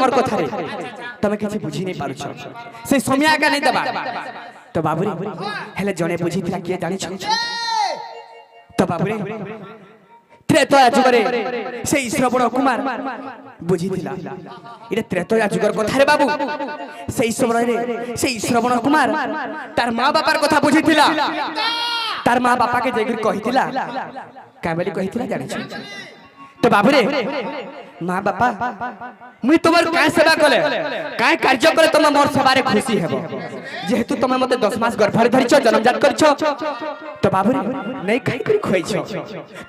तमर कथा रे तमे किछि बुझी नै पारुछ से समय का नै दबा तो बाबूरे हेले जने बुझी थिला के जानि छ तो बाबूरे त्रेतया जुगरे से श्रवण कुमार बुझी थिला इरे त्रेतया जुगर कथा रे बाबू से समय रे से श्रवण कुमार तार मां बापार कथा बुझी थिला तार मां बापा के जेगिर कहिथिला काबेली कहिथिला जानि छ तो बाबूरे मां बापा मुई तोमर काय सेवा कले काय कार्य करे तुम मोर सेवा रे खुशी हेबो जेहेतु तुम मते 10 मास गर्भ रे धरिछ जन्मजात करिछ तो बाबूरे नै खाइ करी खोइछ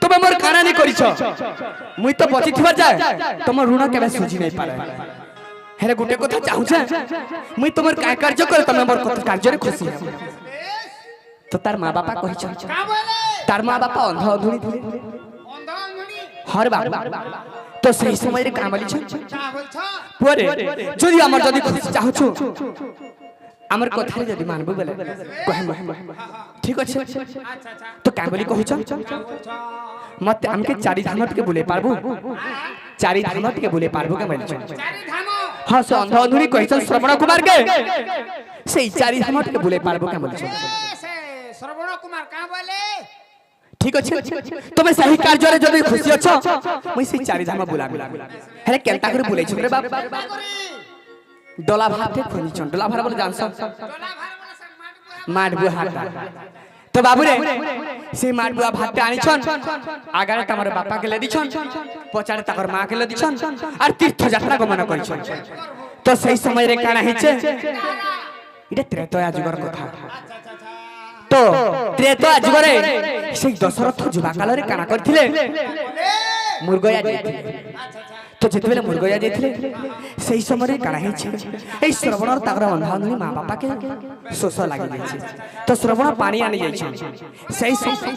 तुम मोर काना नै करिछ मुई तो बचि थिबा जाय तुम ऋण केबे सुझी नै पारे हेरे गुटे कथा चाहू छ मुई तोमर काय कार्य करे तुम मोर कार्य रे खुशी हेबो तो तार मां बापा कहिछ का बोले तार मां बापा अंध अधुरी थिले हर बाबू तो सही समय रे काम बोली छ पुरे जदी हमर जदी खुशी चाहू छु हमर कथा जदी मानबो बोले कहम ठीक अछि तो काम बोली कहू छ मत हमके चारि धाम के बोले पारबो चारि धाम के बोले पारबो के बोली छ चारि धाम हां से अंध अधुरी कहि छ श्रवण कुमार के से चारि धाम के बोले पारबो के बोली छ से श्रवण कुमार का बोले ठीक अछि तमे सही कार्य रे जदी खुशी अछ मई से चारि धाम बुलाबी हेले केलता करे बुलै छ रे बाप डोला भाते खोनी छ डोला भार बोले जानस माड बुहाता तो बाबू रे से माड बुआ भात आनी छन आगारे तमर बापा के लेदी छन पछाड़े तकर मां के लेदी छन और तीर्थ यात्रा गमन करि छन तो सही समय रे काना हिचे इडे त्रेतया जुगर कथा तो त्रेतया जुगरे से दशरथ जुबा काल रे काना करथिले मुर्गया जेथिले तो जेतबेले मुर्गया जेथिले सेही समय रे काना हिचे ए श्रवण ताकर अंधाधुनी मां बापा के शोष लागि जाय छै तो श्रवण पानी आनी जाय छै सेही समय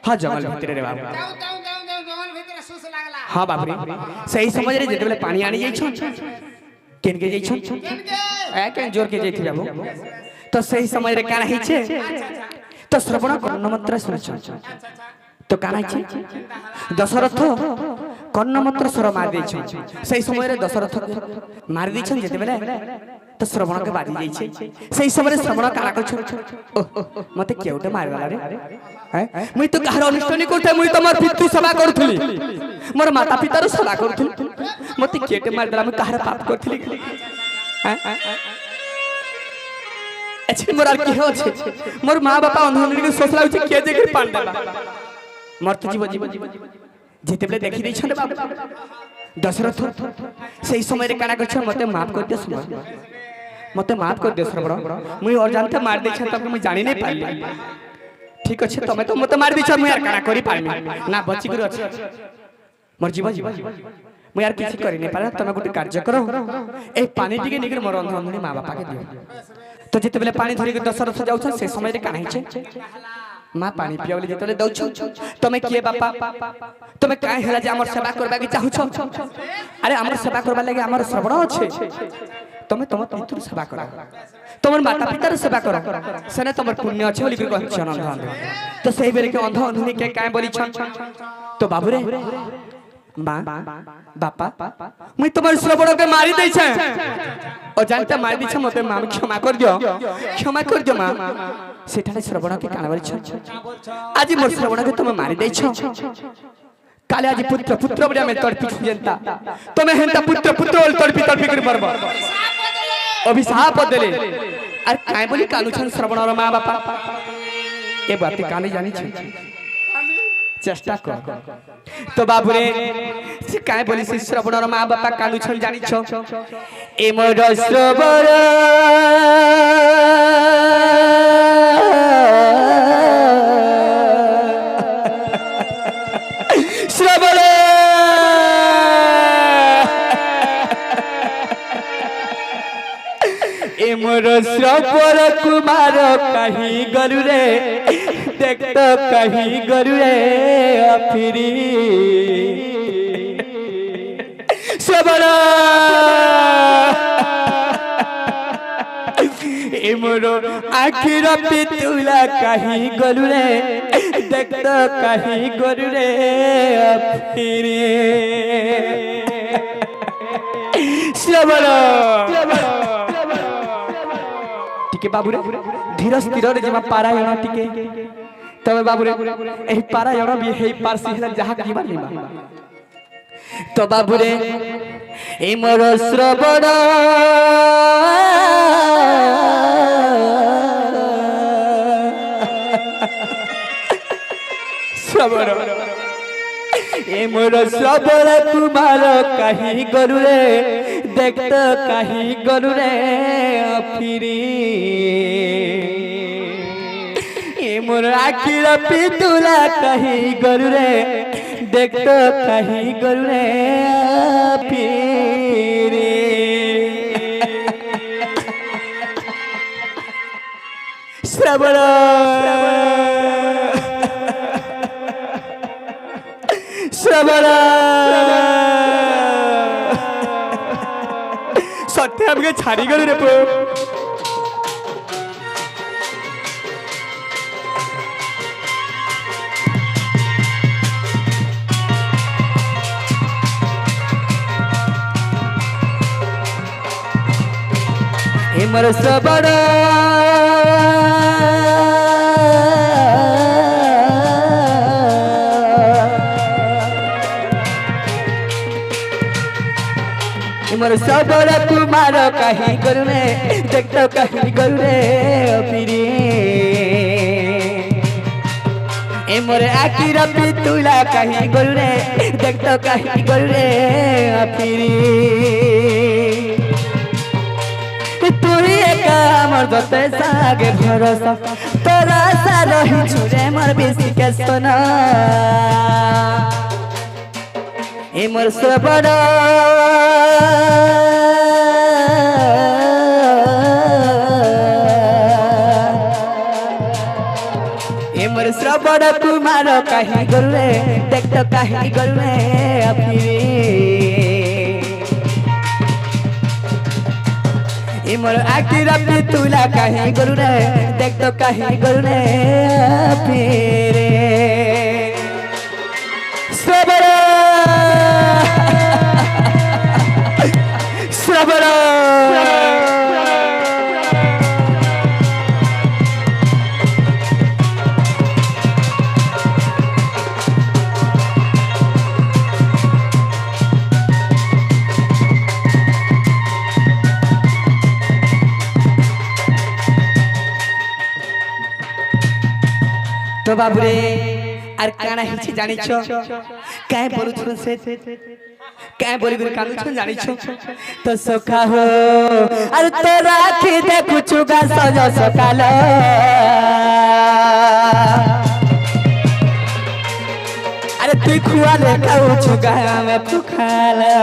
हां जंगल भीतर रे बाबू जंगल भीतर शोष लागला हां बाबू रे सेही समय रे जेतबेले पानी आनी जाय छै केन के जाय छै ए केन जोर के जेथि बाबू तो सही समय रे काना हिचे तो श्रवण कर्णमंत्र सुनछ तो काना हिचे दशरथ कर्णमंत्र स्वर मार दै छै सही समय रे दशरथ मार दै छै जेते बेले तो श्रवण के बाजी जाय छै सही समय रे श्रवण काना कर मते केउटे मारला रे हैं मुई तो कहर अनुष्ठ नै करथे मुई तो मोर पितृ सेवा करथुली मोर माता पिता रो सेवा करथुली मते केटे मार देला मुई कहर पाप करथुली हैं अच्छे मोर की हो छे मोर मां बापा अंधोनी के सोचला छै के जे के पान देला मोर तो जीव जेते बेले देखि दै छन बाबू दशरथ सही समय रे काना कछ मते माफ कर दे सुन मते माफ कर दे श्रवण मुई और जानते मार दै छ तब मुई जानि नै पाइली ठीक अछि तमे तो मते मार दै छ मुई यार काना करी पाइमी ना बचि कर अछि मोर जीव मुई यार किछि करि नै पारे तमे गुटे कार्य करो ए पानी टिके निकर मोर अंधोनी मां बापा के दियो तो जेते बेले पानी धरि के दशरथ जाउ छ से समय रे काना छै मां पानी पियावले जेतले दउ छ तमे किए बापा तमे काहे हला जे हमर सेवा करबा के चाहू छ अरे हमर सेवा करबा लागि हमर श्रवण अछि तमे तम पितृ सेवा कर तमर माता पिता रे सेवा कर सने तमर पुण्य अछि बोली कहै छ अंध तो सही बेरे के अंध अंधुनी के काहे बोली छ तो बाबू रे मां बापा मुई तमर श्रवण के मारी दै छै ओ जानते मार दी छ मते मां क्षमा कर दियो मां सेठाले श्रवण के काना बोली छ आज मोर श्रवण के तुम मारी दै छ काले आज पुत्र बड़िया में तड़पी जनता तुम हेंता पुत्र बोल तड़पी कर परबो अभिशाप देले अरे काय बोली कालू छन श्रवण और मां बापा ए बात काने जानी छ चेष्टा कर तो बाबू रे से काय बोली से श्रवण और मां बापा कालू छन जानी छ ए मोर श्रवण श्रवण ए मोर श्रवण कुमार कहीं गरु रे देख तो कहीं गरु रे फिरी श्रवण ए मोर आखिर पितुला कहीं गरु रे देख तो कहीं गरु रे फिरी শ্রবণ টিকে বাবুরে ধীর স্থিରରେ ଯିବା ପାରାୟଣ ଟିକେ তবে বাবুরে এই পারায়ণ বি হেই পারসি হেলা যাহা কিবা নিবা তো বাবুরে এই মোর শ্রবণ শ্রবণ এ মোর শ্রবণ কুমার কাহি গরুরে দেখত কাহি গরুরে ফিরি এ মোর আখির পিতুলা কাহি গরুরে দেখত কাহি গরুরে ফিরি শ্রবণ শ্রবণ সত্যি আমাকে ছাড়ি গেল রে পো হেমর শ্রবণ मोर सबड़ कुमार कहीं गरुने देखतो कहीं गरुने फिरी ए मोर आखिर पितुला कहीं गरुने देखतो कहीं गरुने फिरी तुई एका मोर दते सागे भरोसा तोरा सा रही छुरे मोर बेसी के सोना ए मोर श्रवण ए मोर श्रवण कुमार कहीं गरुरे देखतो कहीं गरुरे फिरी ए मोर आखिर पितुला कहीं गरुरे देखतो कहीं गरुरे फिरी श्रवण শ্রবণ তো বাবুরে আর কানা হিছি জানিছ কায় বলুছ সে क्या बोली गुरु कानू छन जानी छो तो सखा हो अरे तो राखी दे कुछ गा सजो सकाल अरे तू खुआ ले खाऊ छुगा में तू खाला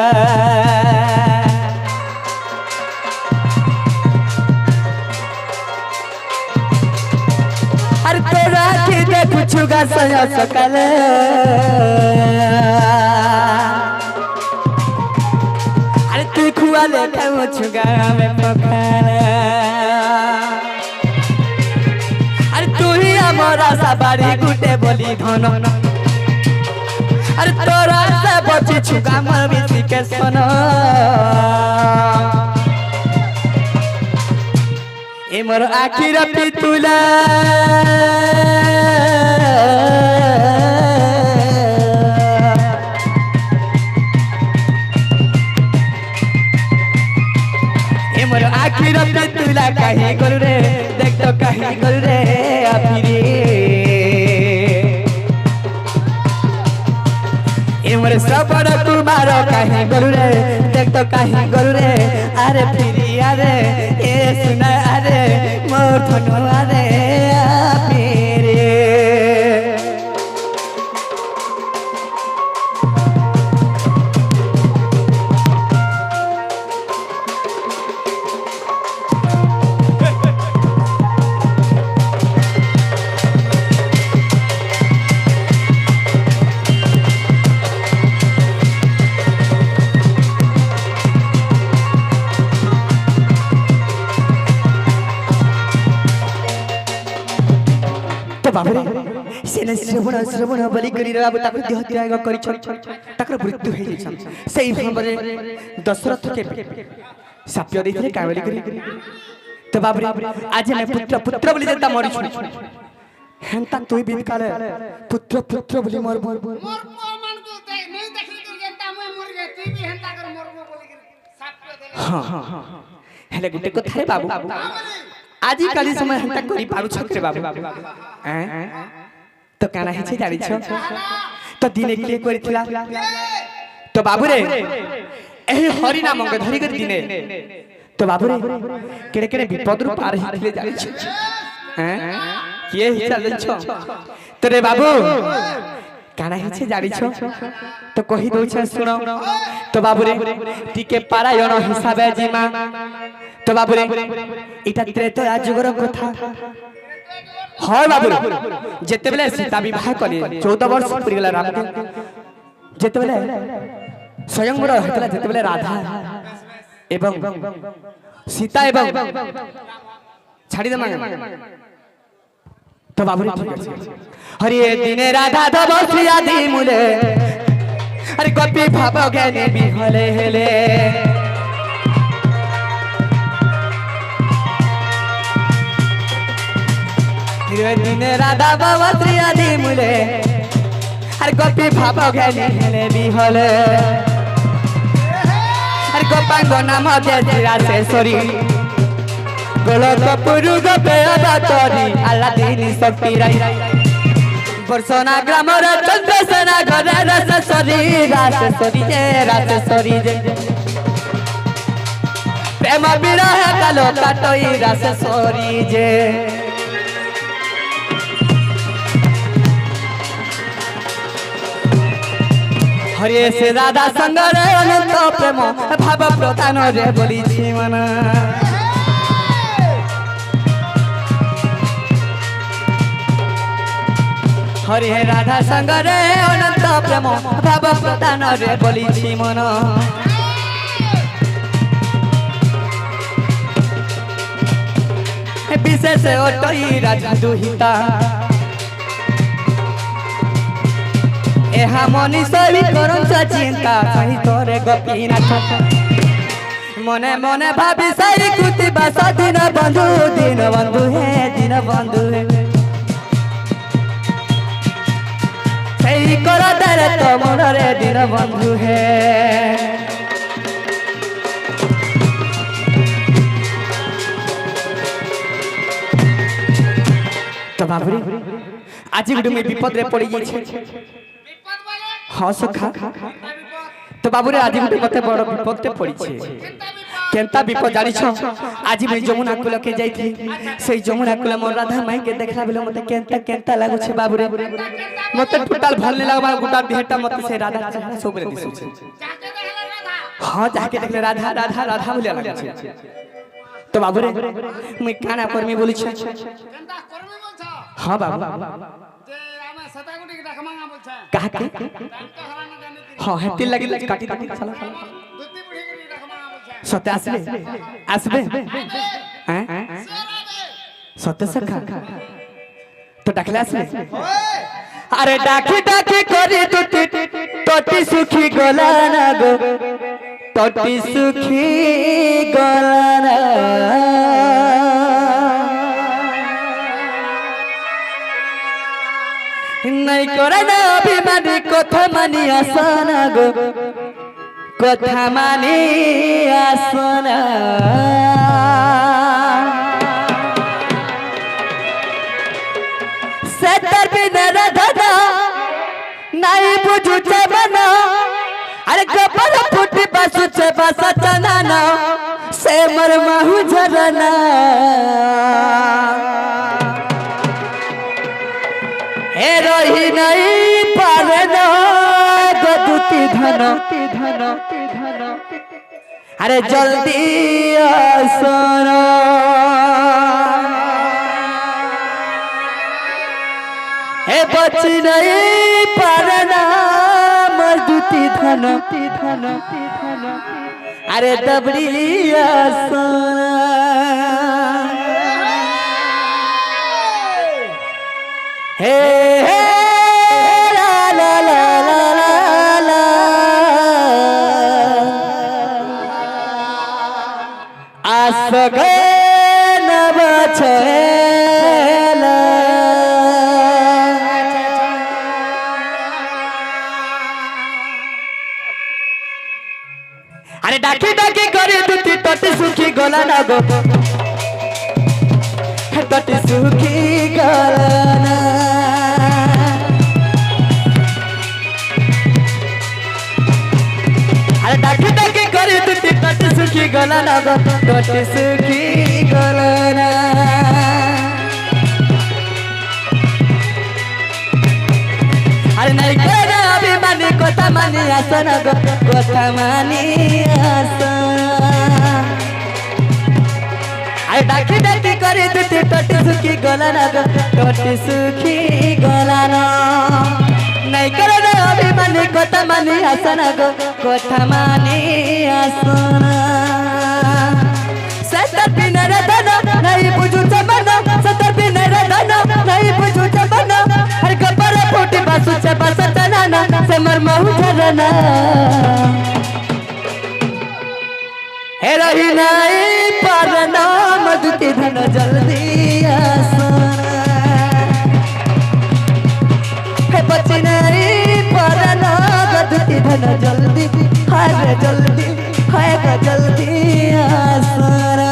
अरे तो राखी दे कुछ गा सजो सकाल खुआले खाऊ छुगा में पखाला अरे तू ही हमारा सवारी गुटे बोली धन अरे तोरा से बची छुगा मर बेसी के सोना ए मोर आखिर पितुला आखिर पितुला कहीं गरु रे देखतो कहीं गरु रे फिरी ए मोर श्रवण कुमार कहीं गरु रे देखतो कहीं गरु रे अरे फिरी अरे ए सुना अरे मोर धनु अरे फिरी সেনে শ্রবণ শ্রবণ বলি করি বাবু তাকে দেহ ত্যাগ করিছ তাকর মৃত্যু হয়ে যাইছ সেই ভাবে দশরথকে সাপ্য ଦେଇଥିଲେ কাঁ বলি করি তো বাবরে আজ আমি পুত্র পুত্র বলি যেতা মরিছ হেনতা তুই বিদ কালে পুত্র পুত্র বলি মর मोर को मन को नहीं देखली कर जनता मैं मर गए तू भी हंता कर मरबो बोली कर साप्य देले हां हेले गुटे কথা रे बाबू আজি কালি সময় হেনতা করি পারু ছকরে বাবু তো কানা হিছে জানিছ তো দিনে কি করিছিলা তো বাবু রে এই হরি নামক ধরি করে দিনে তো বাবু রে কেড়ে কেড়ে বিপদ রূপ পার হিলে জানিছ কিয়ে হিসা জানিছ তো রে বাবু কানা হিছে জানিছ তো কহি দউছ শুনো তো বাবু রে টিকে পারায়ণ হিসাবে জিমা তো বাবু রে এটা ত্রেতয়া যুগর কথা হয় বাবু যেতেবেলে সীতা বিবাহ কলে 14 বর্ষ পুরি গলা রাম যেতেবেলে স্বয়ংবর হতলা যেতেবেলে রাধা এবং সীতা এবং ছাড়ি দে মাগে তো বাবু ঠিক আছে হরি দিনে রাধা ধব শ্রীয়াদি মূলে আরে গোপী ভাব জ্ঞানে বিহলে হেলে দিনে রাধা বাবা শ্রীয়াদি মূলে আর গোপী ভাব জ্ঞানী হেলে বিহলে আর গোপাঙ্গ নাম রাশেশ্বরী গোলক পুরু গোপে অবতরী আল্লা দিনী শক্তি রাই বর্ষনা গ্রামর চন্দ্রসেনা ঘরে রাশেশ্বরী রাশেশ্বরী যে রাশেশ্বরী যে প্রেম বিরহ কালো কাটই রাশেশ্বরী যে হরে সে রাধা সঙ্গরে অনন্ত প্রেম ভাব প্রধান রে বলিছি মনা হরে রাধা সঙ্গরে অনন্ত প্রেম ভাব প্রধান রে বলিছি মনা বিশেষ অটই রাজা দুহিতা এহা মনীষী করঞ্চ চিন্তা সহিত রে গোপীনাথ মনে মনে ভাবি সাই কৃতি বাস দিন বন্ধু হে দিন বন্ধু হে সেই কর দরে তো মনরে দিন বন্ধু হে তো বাবুরি আজি গুড মে বিপদ রে পড়ি যাইছে विपद बोले हाँ सखा विपद तो बाबूरे आज गोटे मते बड़ विपदे पड़ीछे केनता विपद जानिछ आज मैं जमुना कुल के जाइथि सेई जमुना कुल मोर राधा माई के देखला बेले मते केनता केनता लागु छे बाबूरे मते टोटल भल नै लागबा गुटा देहटा मते से राधा चेहरा सोबरे दिसु छे जाके देखले राधा हां जाके देखले राधा राधा राधा बोले लागु छे तो बाबूरे मैं काना कर्मी बोली छे केनता कर्मी बोलछा हां बाबू जे आमे सतागुटी के देखमांगा बोलछा कहा के जानते हला न जाने की हां हेती लगी काटी काटी चला दुत्ती बुढ़ी के देखमांगा बोलछा सत्य आसबे हैं सत्य सखा तो डाकले आसबे अरे डाकी डाकी करी टटी सुखी गला ना गो टटी सुखी गला ना नहीं करे ना अभिमानी कथा मानी आसना गो कथा मानी आसना सतर बिना राधा नहीं बुझू छे बना अरे कपर फुटी बासु छे बासा चनाना से मर महु झरना हे रही नहीं पारे न गदुती धन अरे जल्दी आसना हे बची नहीं पारे न मजदूती धन अरे दबड़ी आसना हे আসগন বছলা আরে ডাকে ডাকে করে দুটি তটি সুখী গলা না গো তটি সুখী গলা না আরে ডাকে ডাকে করে দুটি তটি সুখী গলা না গো তটি সুখী গলা না আরে নাই করে অভিমানী কথা মানি আসন গো কথা মানি আসন আরে ডাকি ডাকি করে দুটি তটি সুখী গলা না গো তটি সুখী গলা না নাই করে অভিমানী কথা মানি আসন গো কথা মানি আসন সতর বিনর ধন নাই বুঝু চমন সতর বিনর ধন নাই বুঝু চমন हर कपर फूटी बासु से बसत नाना से मर महु झरना हे रही नहीं पर नाम दुति धन जल्दी आसना हे बची नहीं पर नाम दुति धन जल्दी हर जल्दी है जल्दी आसना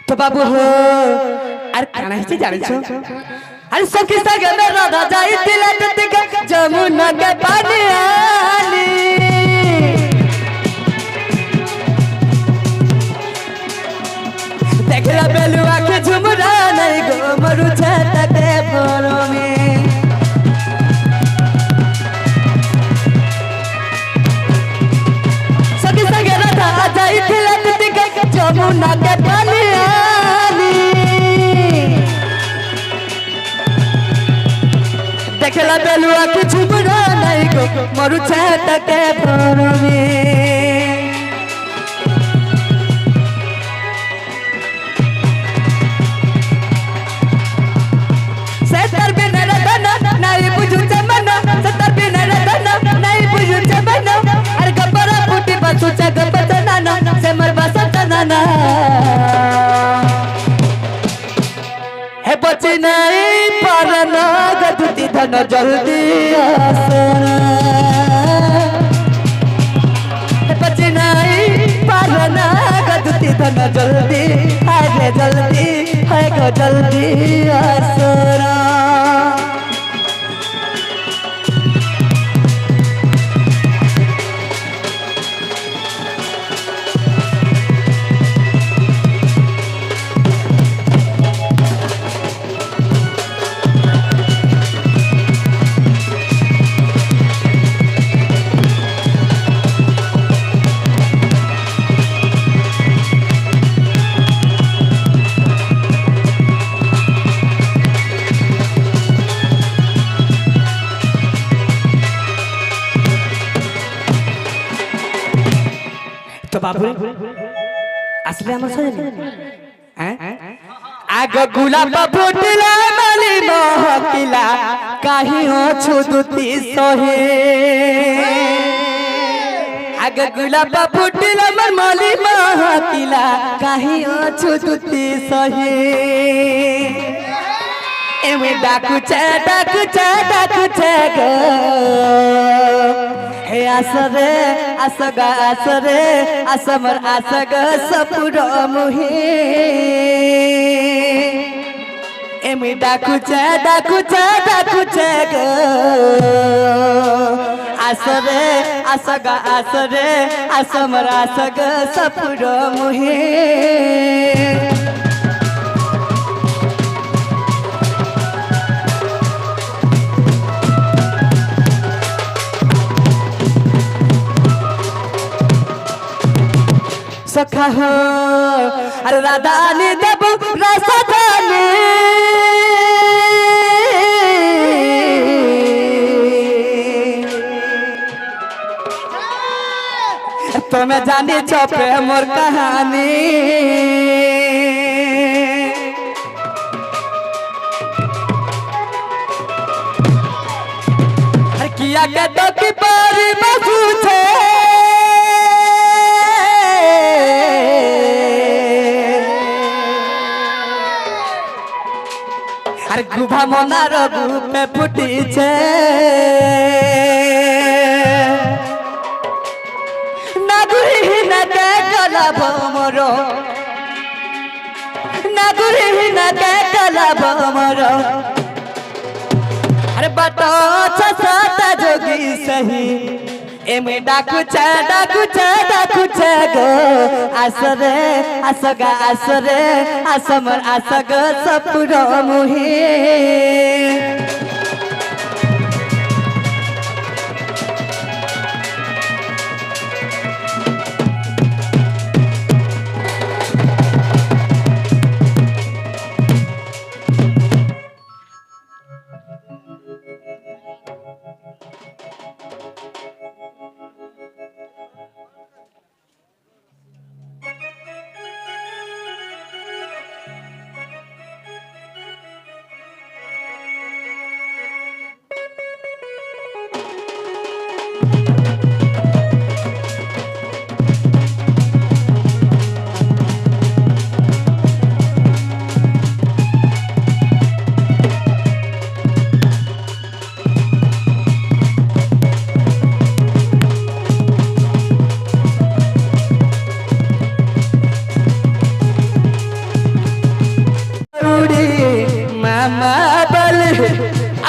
तो बाबू हो अरे काना है जानिছো अरे सखी सगे में राधा जाई तिलक तिक जमुना के पानी आली देखला बेलुआ के झुमरा नहीं गो मरु छत के पोरो में सखी सगे राधा जाई तिलक तिक जमुना के पानी देखला बेलुआ की झुमरा नहीं गो मरु छत के पोरो में सतर बिनर धन नहीं बुझु चमन सतर बिनर धन नहीं बुझु चमन अरे गपरा फूटी बसु च गपत नाना से मर बसत नाना हे बची नहीं पर नाग दुति धन जल्दी आसना हे बची नहीं पर नाग दुति धन जल्दी है जल्दी है गो जल्दी आसना तो बाबू আসলে আমার সাথে হ্যাঁ আগ গুলাব ফুটলা মালি মহকিলা কাহি অছু দুতি সহে আগ গুলাব ফুটলা মালি মহকিলা কাহি অছু দুতি সহে এমে ডাকুছে গো हे आसरे आसगा आसरे आसमर आसग सपुर मुहे एमी डाकुचे गो आसरे आसगा आसरे आसमर आसग सपुर मुहे सखा हो अरे राधानी देव रसदानी तुम्हें जानी छो प्रेम और कहानी किया के तो की बारी बसू छे अरे गुभा मोनार गुपे फुटी छे नागुरी न के कला भमरो नागुरी न के कला भमरो अरे बतो छसाता जोगी सही एमे डाकू छे गो आसरे आसगा आसरे आसमर आसग सपुरो मुही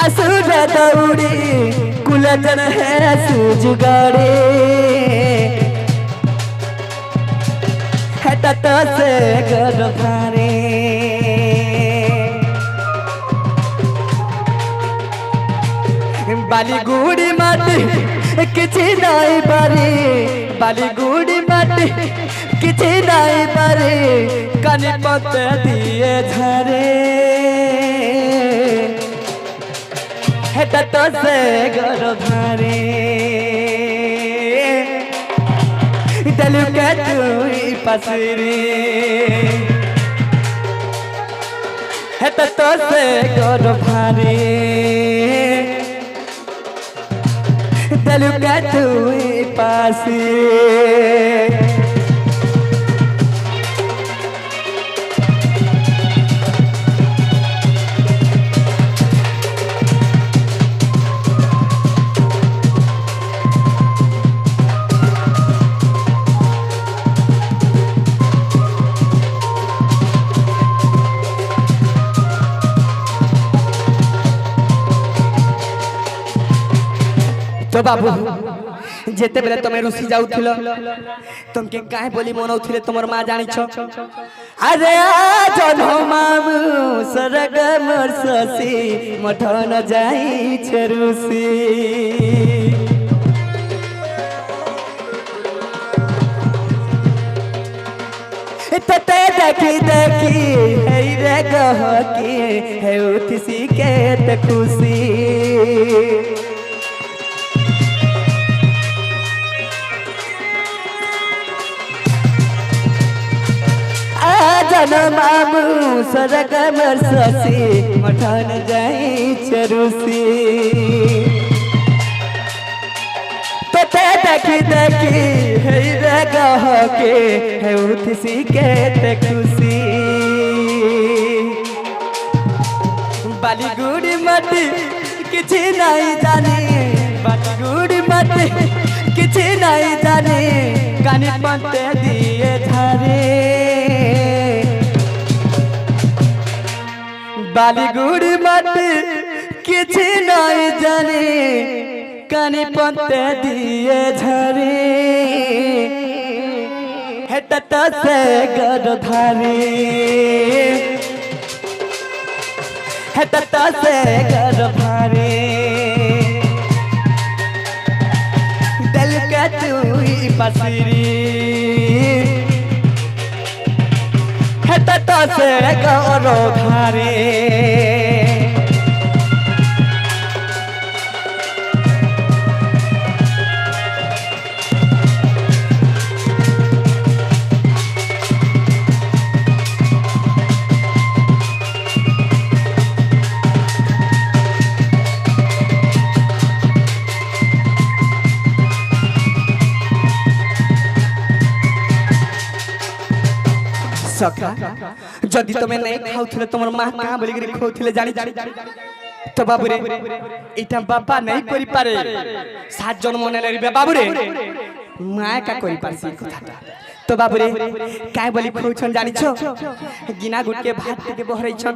असुर दौड़ी कुलजन है सुजुगाड़े हटत से गरभारे बाली गुड़ी माटी किछि नाई बारी बाली गुड़ी माटी किछि नाई बारी कानी पते दिए झरे हेटा तो से गरभारे दलु के तुई पसरी हेटा तो से गरभारे दलु के तुई पसरी तो बाबू जेते बेले तमे रुसी जाउथिलो तुमके काहे बोली मनौथिले तमर मां जानि छ अरे जनो मामू सरग मोर ससी मठन जाई छ रुसी तते देखी देखी हे रे कह के हे उठसी के त खुशी जन मामू सरग मोर ससी मठन जाई चरुसी तते देखी देखी हे रे गह के हे उठसी के ते खुशी बाली गुड़ी मटी किछि नहीं जानी बाली गुड़ी मटी किछि नहीं जानी कानी पते दिए धारे बाली गुड़ी मटी किछि नहीं जानी कानी पते दिए झरे हेटत से गरधारी हेटत से गरधारी दिल के तू ही पसरी তো সে গরধারে सखा जदि तुम नहीं खाऊले तुम माँ कहाँ बोल खाऊले जानी तो बाबू रे इटा बापा नहीं करि पारे 7 जन्म ने बाबू रे माँ का करि पारसी कथाटा तो बाबू रे काय बोली खाऊछन जानी छो गिना गुट के भात के बहरै छन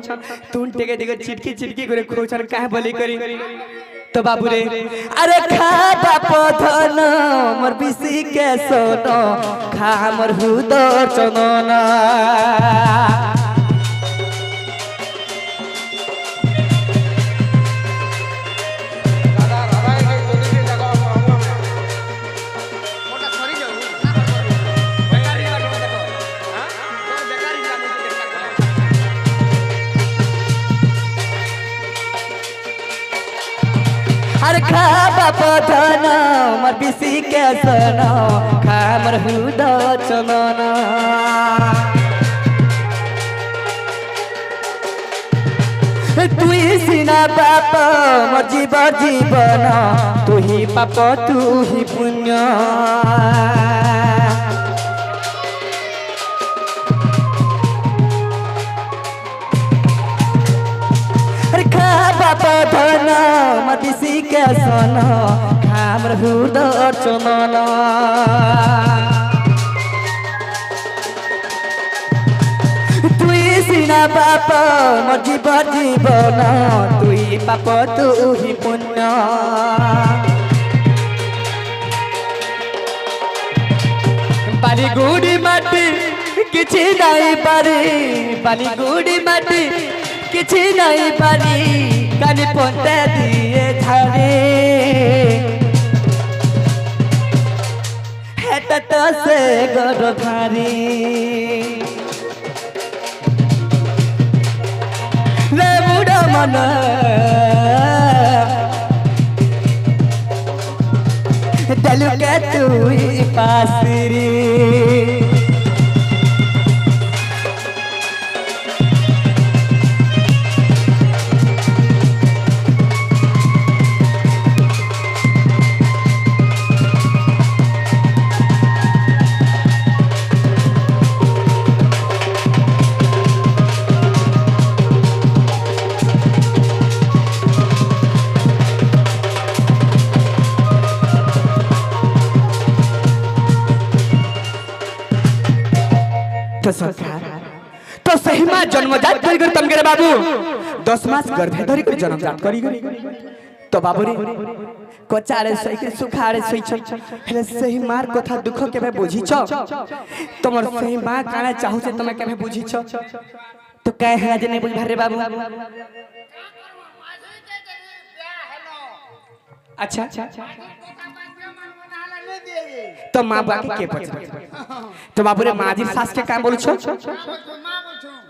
तुन टेके टेके चिटकी चिटकी करे खाऊछन काय बोली करी तो बाबू रे अरे खा बाप धन मोर बिसी के सोनो खा मोर हुदर चनना अरे खा बाप धन मोर बिसी के सोनो खा मोर हुदर चनना तुई सिना बाप मोर जीवन तू ही पाप तू ही पुण्य बाप धन मतिसी के सन खाम हृदय चमन तुई सिना बाप मोर जीवन तुई पाप तू ही पुण्य पानी गुड़ी माटी किछि नहीं पारी पानी गुड़ी माटी किछि नहीं पारी कानी पोंते दिए झारे हेत तो से गरधारी ले बुढ़ा मन डलु के तू पासरी तो सही माँ जन्मजात करी तुम के बाबू 10 मास गर्भे धरी कर जन्मजात करी तो बाबू रे कोचारे सही के सुखारे सही छ हेले सही मार कथा दुख केबे बुझी छ तमर सही माँ काना चाहू से तमे केबे बुझी छ तो कहे है जे नहीं बुझ रे बाबू अच्छा तो माँ बाकी के पछ तो बाबू रे माजी सास के का बोलु छ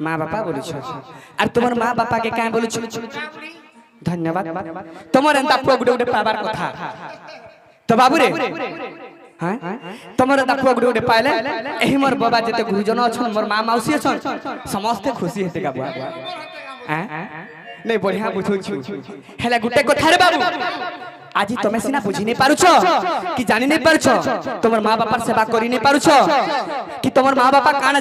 माँ बापा बोलु छ और तुमर माँ बापा के का बोलु छ धन्यवाद तुमर अंता प्रोग गुडे पाबार कथा तो बाबू रे हां तुमर अंता प्रोग गुडे पाइले एही मोर बाबा जते गुरुजन अछन मोर माँ मौसी अछन समस्त खुशी हेते का बुआ हां नहीं बढ़िया बुझु छु हेला गुटे कथा रे बाबू आज तुम सीना बुझी नहीं पारुछ कि जानी नहीं पारुछ तुम माँ बापा सेवा करी नहीं पारुछ कि तुम माँ बापा काना